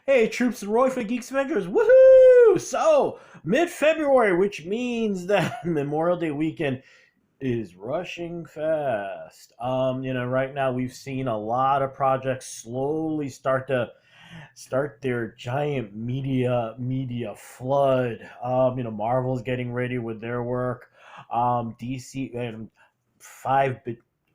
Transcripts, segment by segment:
Hey, troops and Roy for Geeks Avengers, woohoo! So, mid-February, which means that Memorial Day weekend is rushing fast. Right now we've seen a lot of projects slowly start their giant media flood. Marvel's getting ready with their work. DC and five.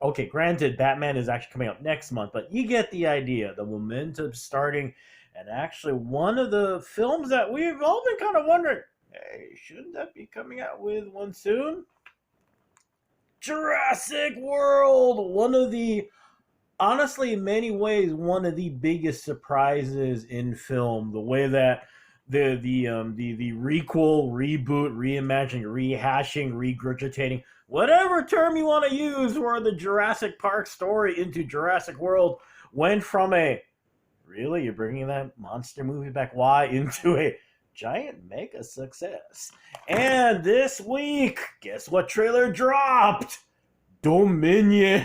Okay, granted, Batman is actually coming out next month, but you get the idea. The momentum starting, and actually, one of the films that we've all been kind of wondering, hey, shouldn't that be coming out with one soon? Jurassic World, one of the honestly, in many ways, one of the biggest surprises in film. The way that the requel, reboot, reimagining, rehashing, regurgitating, whatever term you want to use for the Jurassic Park story into Jurassic World, went from a really you're bringing that monster movie back? Why into a giant mega success? And this week, guess what trailer dropped? Dominion.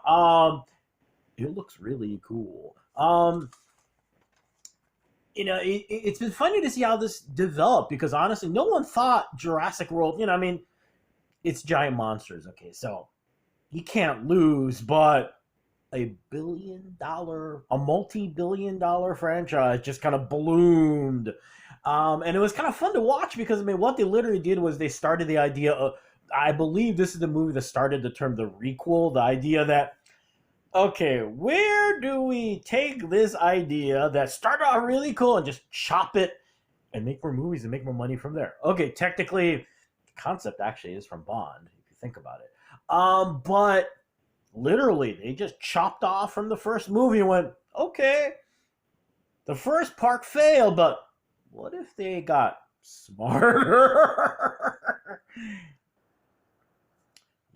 um, it looks really cool. It's been funny to see how this developed because honestly, no one thought Jurassic World. It's giant monsters. Okay, so you can't lose, but a multi-billion-dollar franchise just kind of bloomed. And it was kind of fun to watch because what they literally did was they started the idea of. I believe this is the movie that started the term the requel, the idea that, okay, where do we take this idea that started out really cool and just chop it and make more movies and make more money from there? Okay, technically, the concept actually is from Bond, if you think about it. But literally, they just chopped off from the first movie and went, okay, the first part failed, but what if they got smarter?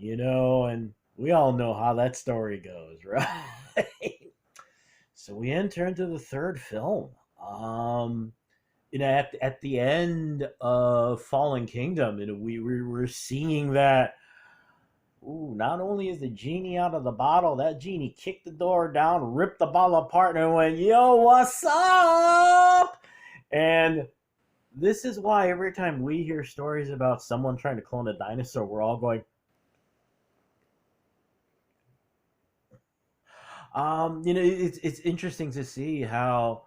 And we all know how that story goes, right? So we enter into the third film. At the end of Fallen Kingdom, we were seeing that. Ooh, not only is the genie out of the bottle, that genie kicked the door down, ripped the bottle apart, and went, "Yo, what's up?" And this is why every time we hear stories about someone trying to clone a dinosaur, we're all going. It's interesting to see how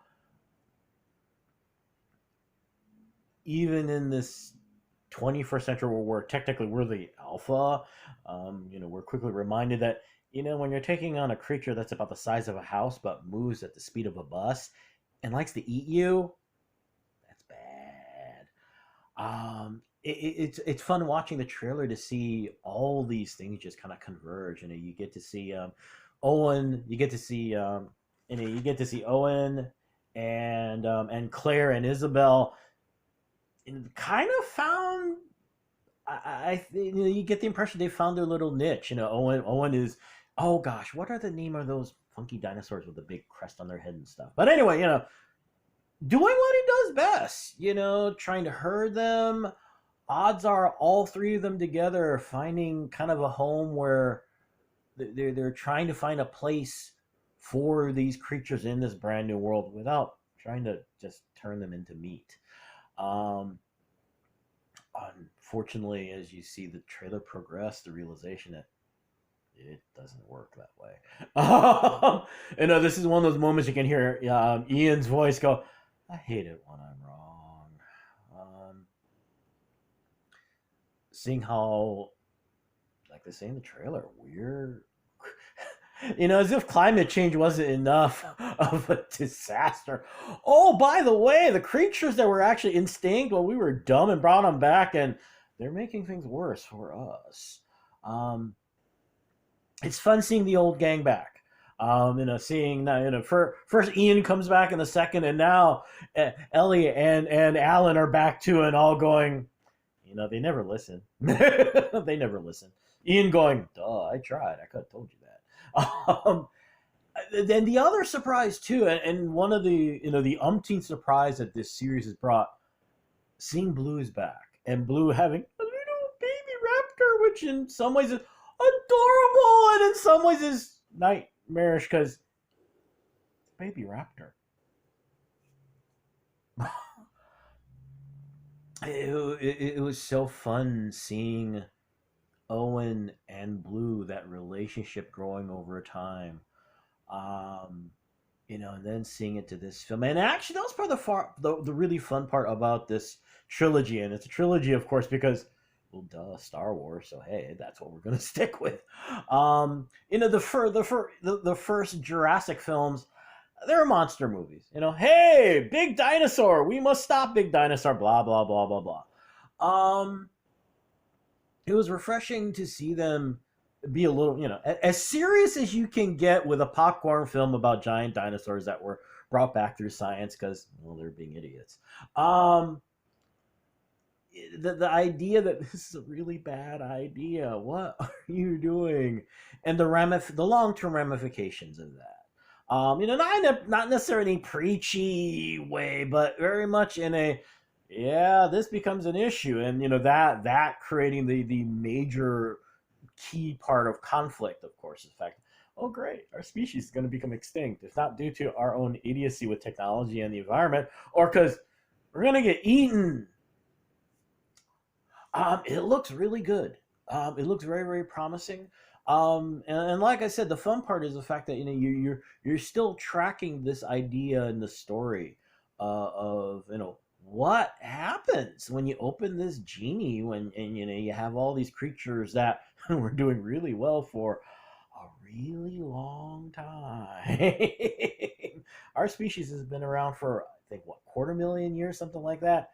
even in this 21st century where technically we're the alpha, we're quickly reminded that, when you're taking on a creature that's about the size of a house but moves at the speed of a bus and likes to eat you, that's bad. It's fun watching the trailer to see all these things just kind of converge. You get to see Owen. You get to see Owen and Claire and Isabel. And kind of found. You get the impression they found their little niche. Owen is. Oh gosh, what are the name of those funky dinosaurs with the big crest on their head and stuff? But anyway, doing what he does best. Trying to herd them. Odds are all three of them together finding kind of a home where they're trying to find a place for these creatures in this brand new world without trying to just turn them into meat. Unfortunately, as you see the trailer progress, the realization that it doesn't work that way. This is one of those moments you can hear Ian's voice go, "I hate it when I'm wrong." Seeing how, like they say in the trailer, we're as if climate change wasn't enough of a disaster. Oh, by the way, the creatures that were actually extinct, well, we were dumb and brought them back, and they're making things worse for us. It's fun seeing the old gang back. Seeing first Ian comes back in the second, and now Ellie and Alan are back to and all going. They never listen. They never listen. Ian going, "Duh, I tried. I could have told you that." Then the other surprise too, and one of the umpteenth surprise that this series has brought, seeing Blue is back, and Blue having a little baby raptor, which in some ways is adorable, and in some ways is nightmarish because baby raptor. It was so fun seeing Owen and Blue, that relationship growing over time. Um, and then seeing it to this film. And actually, that was part of the really fun part about this trilogy. And it's a trilogy, of course, because, well, duh, Star Wars. So hey, that's what we're gonna stick with. The first Jurassic films, they're monster movies. Hey, big dinosaur, we must stop big dinosaur. Blah blah blah blah blah. Um, it was refreshing to see them be a little, as serious as you can get with a popcorn film about giant dinosaurs that were brought back through science because, well, they're being idiots. Um, the idea that this is a really bad idea. What are you doing? And the long term ramifications of that. Not necessarily in a preachy way, but very much in a, yeah, this becomes an issue, and that creating the major key part of conflict, of course, is the fact, oh great, our species is going to become extinct. It's not due to our own idiocy with technology and the environment, or because we're going to get eaten. It looks really good. It looks very, very promising. And like I said, the fun part is the fact that you're still tracking this idea in the story of what happens when you open this genie, and you have all these creatures that were doing really well for a really long time. Our species has been around for, I think, what, quarter million years, something like that.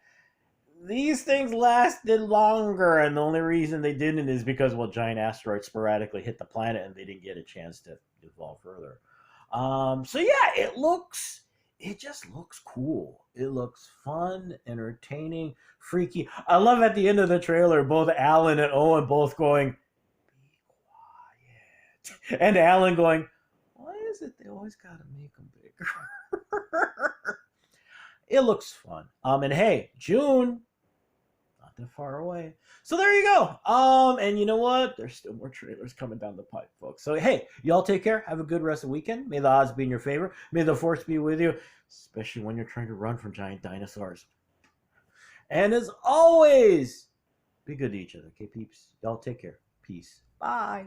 These things lasted longer, and the only reason they didn't is because, well, giant asteroids sporadically hit the planet and they didn't get a chance to evolve further. So yeah, it just looks cool. It looks fun, entertaining, freaky. I love at the end of the trailer, both Alan and Owen both going, be quiet. And Alan going, why is it they always gotta make them bigger? It looks fun. And hey, June, not that far away. So there you go. And you know what? There's still more trailers coming down the pipe, folks. So hey, y'all take care. Have a good rest of the weekend. May the odds be in your favor. May the force be with you, especially when you're trying to run from giant dinosaurs. And as always, be good to each other, okay, peeps? Y'all take care. Peace. Bye.